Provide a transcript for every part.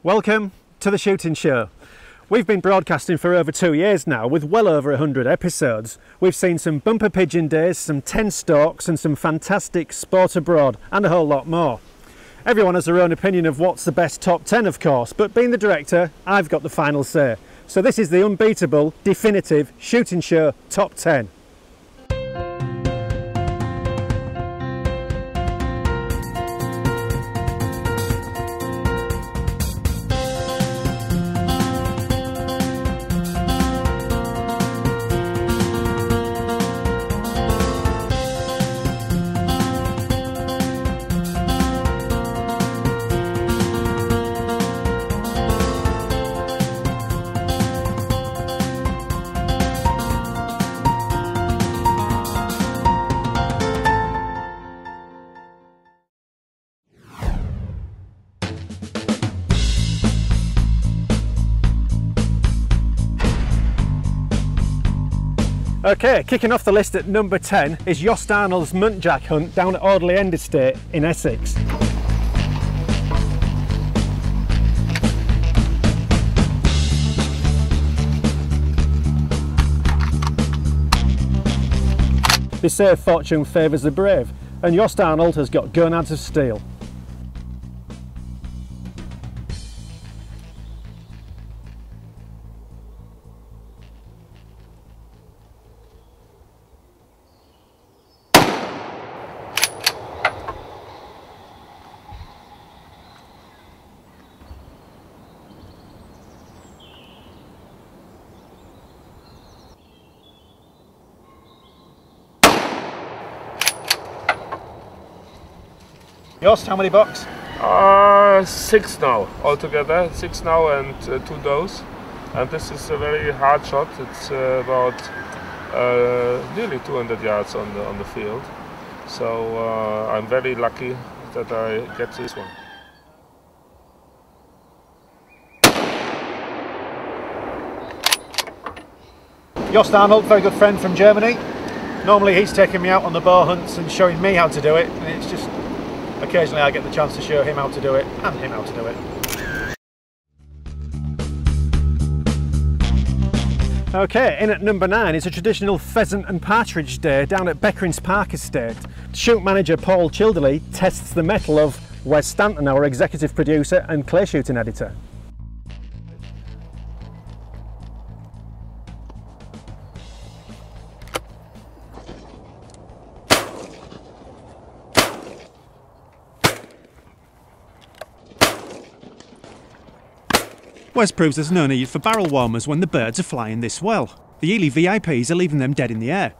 Welcome to the Shooting Show. We've been broadcasting for over 2 years now with well over 100 episodes. We've seen some bumper pigeon days, some 10 stalks and some fantastic sport abroad and a whole lot more. Everyone has their own opinion of what's the best top 10 of course, but being the director I've got the final say. So this is the unbeatable, definitive Shooting Show Top 10. Okay, kicking off the list at number 10 is Yost Arnold's Muntjac hunt down at Audley End Estate in Essex. They say fortune favours the brave, and Yost Arnold has got gonads of steel. Yost, how many bucks? 6 now altogether. 6 now and 2 does. And this is a very hard shot. It's about nearly 200 yards on the field. So I'm very lucky that I get this one. Yost Arnold, very good friend from Germany. Normally he's taking me out on the boar hunts and showing me how to do it, and it's just occasionally I get the chance to show him how to do it and him how to do it. Okay, in at number 9 is a traditional pheasant and partridge day down at Beckerings Park Estate. Shoot manager Paul Childerley tests the mettle of Wes Stanton, our executive producer and clay shooting editor. Wes proves there's no need for barrel warmers when the birds are flying this well. The Ely VIPs are leaving them dead in the air.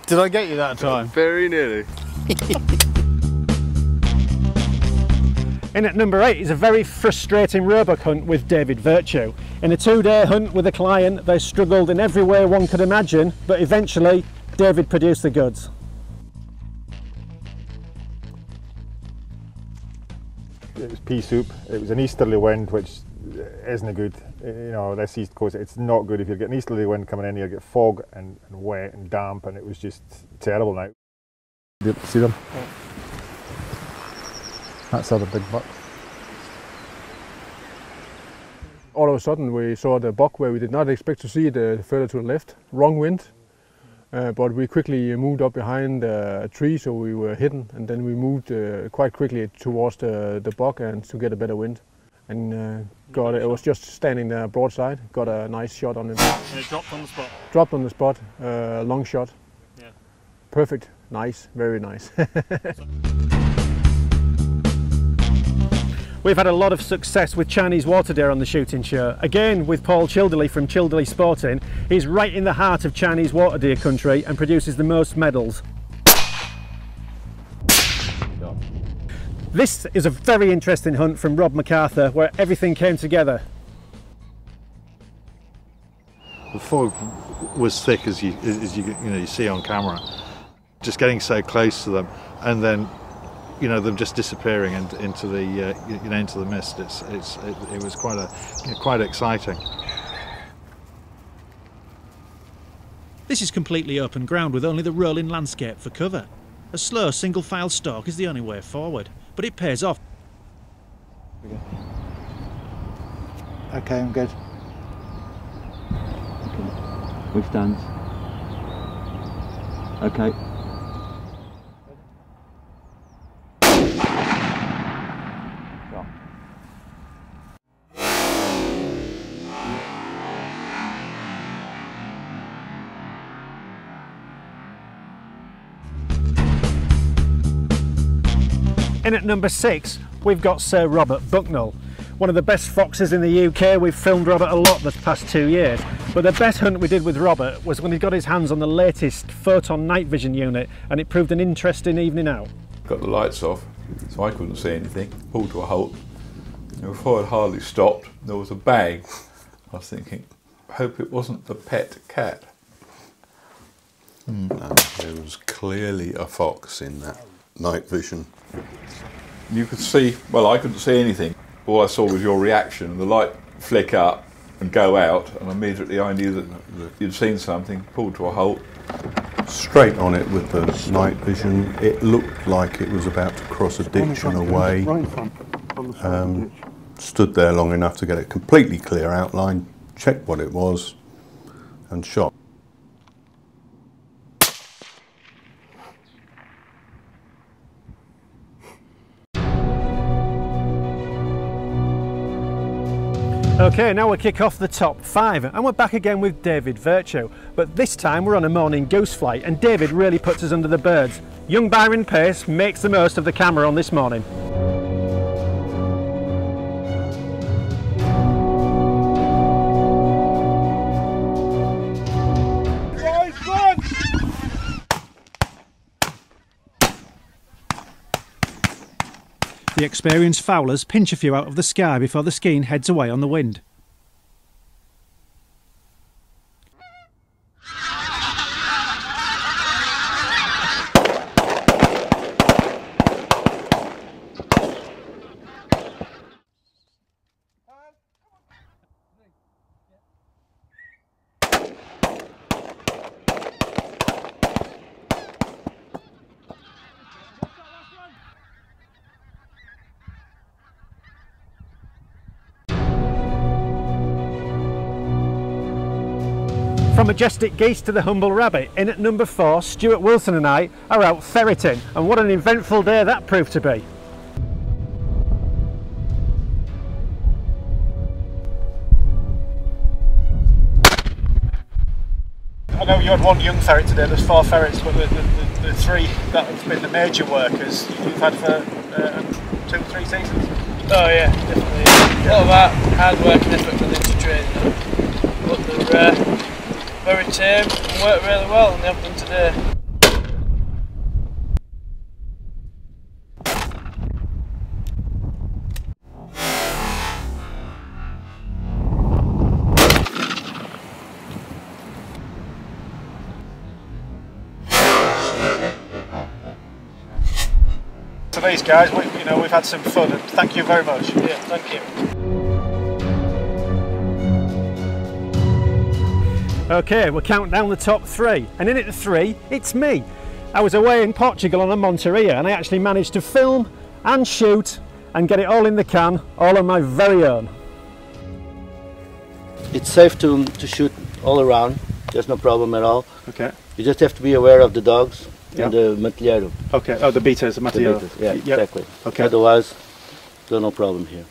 Did I get you that time? Very nearly. In at number 8 is a very frustrating roebuck hunt with David Virtue. In a 2-day hunt with a client, they struggled in every way one could imagine, but eventually David produced the goods. It was pea soup. It was an easterly wind, which isn't good. You know, this east coast, it's not good. If you get an easterly wind coming in, you get fog and wet and damp, and it was just terrible now. Did you see them? Oh. That's other big buck. All of a sudden we saw the buck where we did not expect to see it further to the left. Wrong wind, but we quickly moved up behind a tree so we were hidden, and then we moved quite quickly towards the buck and to get a better wind. And it was just standing there broadside, got a nice shot on it. And it dropped on the spot? Dropped on the spot, long shot. Yeah. Perfect, nice, very nice. We've had a lot of success with Chinese water deer on the Shooting Show. Again with Paul Childerley from Childerley Sporting. He's right in the heart of Chinese water deer country and produces the most medals. This is a very interesting hunt from Rob MacArthur where everything came together. The fog was thick as you see on camera. Just getting so close to them, and then, you know, them just disappearing into the into the mist. It was quite exciting. This is completely open ground with only the rolling landscape for cover. A slow single file stalk is the only way forward, but it pays off. Okay, I'm good. Okay. We stand. Okay. In at number 6, we've got Sir Robert Bucknell, one of the best foxes in the UK. We've filmed Robert a lot the past 2 years, but the best hunt we did with Robert was when he got his hands on the latest Photon night vision unit, and it proved an interesting evening out. Got the lights off, so I couldn't see anything. Pulled to a halt. And before I'd hardly stopped, there was a bang. I was thinking, I hope it wasn't the pet cat. No, there was clearly a fox in that night vision. You could see, well, I couldn't see anything. All I saw was your reaction, the light flick up and go out, and immediately I knew that you'd seen something. Pulled to a halt. Straight on it with the night vision. It looked like it was about to cross a ditch and away. Stood there long enough to get a completely clear outline, checked what it was, and shot. Okay, now we kick off the top 5, and we're back again with David Virtue, but this time we're on a morning goose flight, and David really puts us under the birds. Young Byron Pace makes the most of the camera on this morning. The experienced fowlers pinch a few out of the sky before the skein heads away on the wind. From majestic geese to the humble rabbit, in at number 4, Stuart Wilson and I are out ferreting, and what an eventful day that proved to be. I know you had one young ferret today, there's 4 ferrets, but the 3 that have been the major workers you've had for 2-3 seasons? Oh yeah, definitely. A lot of that hard work and effort went into training, but they're very tame and work really well, and they have done today. To these guys, we've had some fun, and thank you very much. Yeah, thank you. Okay, we're counting down the top 3, and in at 3, it's me. I was away in Portugal on a Monteria, and I actually managed to film and shoot and get it all in the can, all on my very own. It's safe to shoot all around, there's no problem at all. Okay. You just have to be aware of the dogs and the MacLeod. Okay, oh, the beaters, the MacLeod. Yeah, Yep. exactly. Okay. Otherwise, there's no problem here.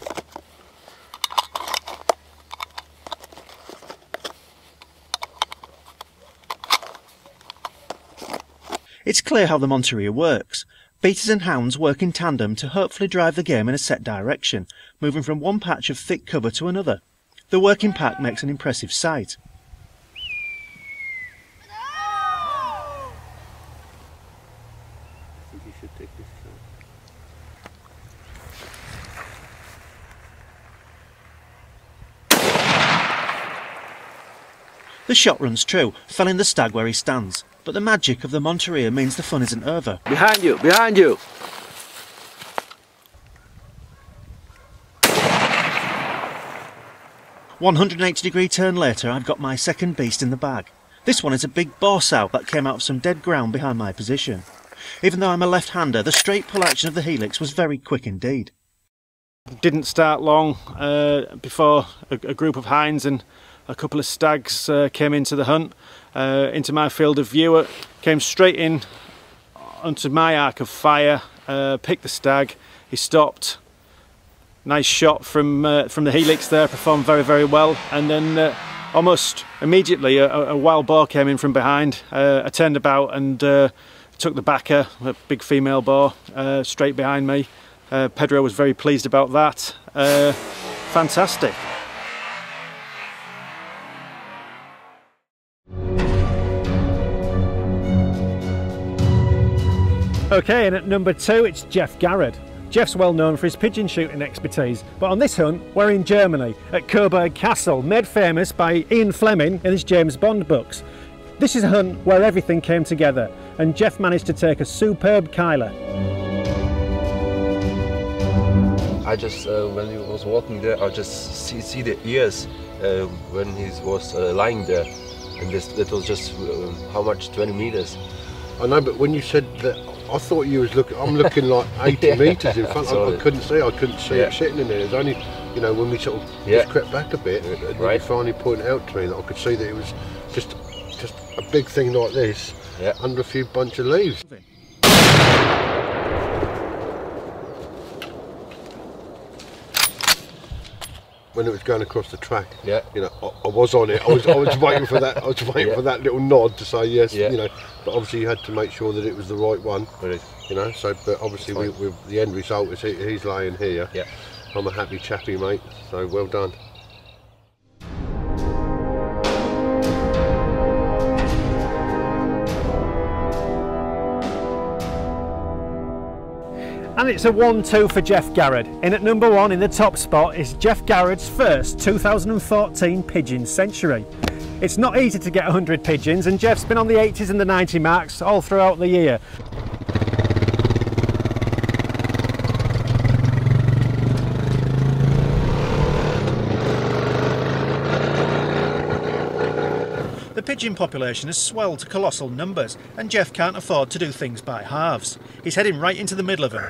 It's clear how the Monteria works. Beaters and hounds work in tandem to hopefully drive the game in a set direction, moving from one patch of thick cover to another. The working pack makes an impressive sight. The shot runs true, felling the stag where he stands, but the magic of the Monteria means the fun isn't over. Behind you, behind you! "180-degree turn later, I've got my second beast in the bag. This one is a big boar sow that came out of some dead ground behind my position. Even though I'm a left-hander, the straight pull action of the helix was very quick indeed. Didn't start long before a group of hinds and a couple of stags came into the hunt, into my field of view, came straight in onto my arc of fire, picked the stag, he stopped. Nice shot from the helix there, performed very, very well, and then almost immediately a wild boar came in from behind. I turned about and took the backer, a big female boar, straight behind me. Pedro was very pleased about that. Fantastic. Okay, and at number 2 it's Geoff Garrod. Geoff's well known for his pigeon shooting expertise, but on this hunt we're in Germany at Coburg Castle, made famous by Ian Fleming in his James Bond books. This is a hunt where everything came together, and Geoff managed to take a superb kyler. I just, when he was walking there, I just see the ears when he was lying there, and it was just how much? 20 meters. I know, but when you said that, I thought you was looking. I'm looking like 80 metres in front. I couldn't see. I couldn't see it sitting in there. It was only, you know, when we sort of just crept back a bit, and you finally pointed out to me that I could see that it was just a big thing like this under a few bunch of leaves. When it was going across the track, you know, I was on it. I was waiting for that. I was waiting for that little nod to say yes. You know, but obviously you had to make sure that it was the right one. You know, so but obviously with the end result is he's laying here. I'm a happy chappy, mate. So well done. And it's a 1-2 for Geoff Garrod. In at number 1 in the top spot is Geoff Garrod's first 2014 pigeon century. It's not easy to get 100 pigeons, and Geoff's been on the 80s and the 90 marks all throughout the year. The pigeon population has swelled to colossal numbers, and Geoff can't afford to do things by halves. He's heading right into the middle of them.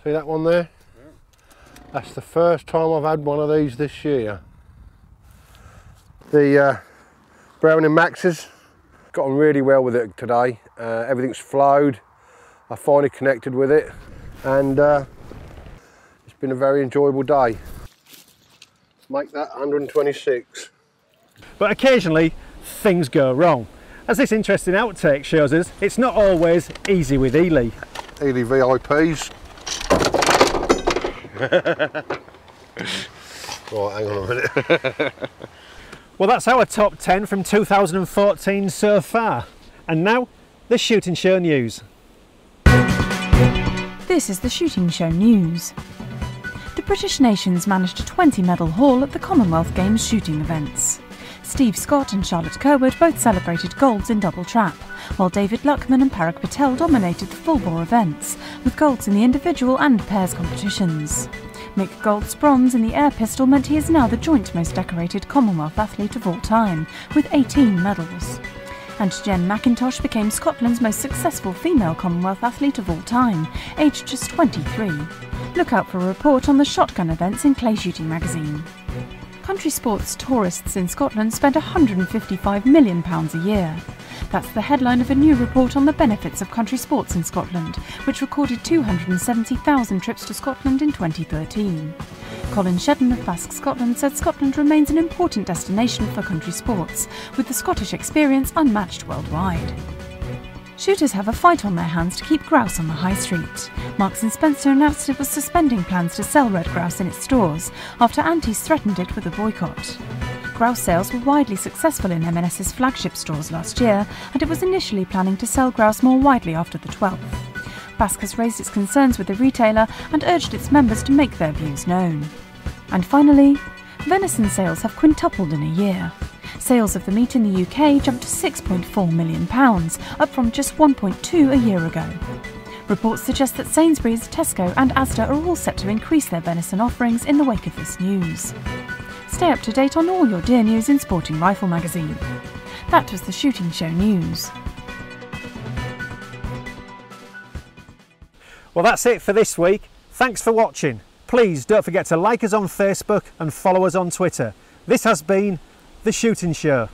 See that one there? That's the first time I've had one of these this year. The Browning Maxes, got on really well with it today. Everything's flowed. I finally connected with it, and it's been a very enjoyable day. Make that 126. But occasionally things go wrong. As this interesting outtake shows us, it's not always easy with Ely. Ely VIPs. Right, hang on a minute. Well, that's our top 10 from 2014 so far. And now, the shooting show news. This is the shooting show news. The British nations managed a 20-medal haul at the Commonwealth Games shooting events. Steve Scott and Charlotte Kerwood both celebrated golds in double trap, while David Luckman and Parag Patel dominated the full bore events, with golds in the individual and pairs competitions. Mick Gould's bronze in the air pistol meant he is now the joint most decorated Commonwealth athlete of all time, with 18 medals. And Jen McIntosh became Scotland's most successful female Commonwealth athlete of all time, aged just 23. Look out for a report on the shotgun events in Clay Shooting magazine. Country sports tourists in Scotland spend £155 million a year. That's the headline of a new report on the benefits of country sports in Scotland, which recorded 270,000 trips to Scotland in 2013. Colin Shedden of Basque Scotland said Scotland remains an important destination for country sports, with the Scottish experience unmatched worldwide. Shooters have a fight on their hands to keep grouse on the high street. Marks & Spencer announced it was suspending plans to sell red grouse in its stores after Antis threatened it with a boycott. Grouse sales were widely successful in M&S's flagship stores last year, and it was initially planning to sell grouse more widely after the 12th. Basque has raised its concerns with the retailer and urged its members to make their views known. And finally, venison sales have quintupled in a year. Sales of the meat in the UK jumped to £6.4 million, up from just 1.2 a year ago. Reports suggest that Sainsbury's, Tesco and Asda are all set to increase their venison offerings in the wake of this news. Stay up to date on all your deer news in Sporting Rifle magazine. That was the Shooting Show News. Well, that's it for this week. Thanks for watching. Please don't forget to like us on Facebook and follow us on Twitter. This has been The Shooting Show.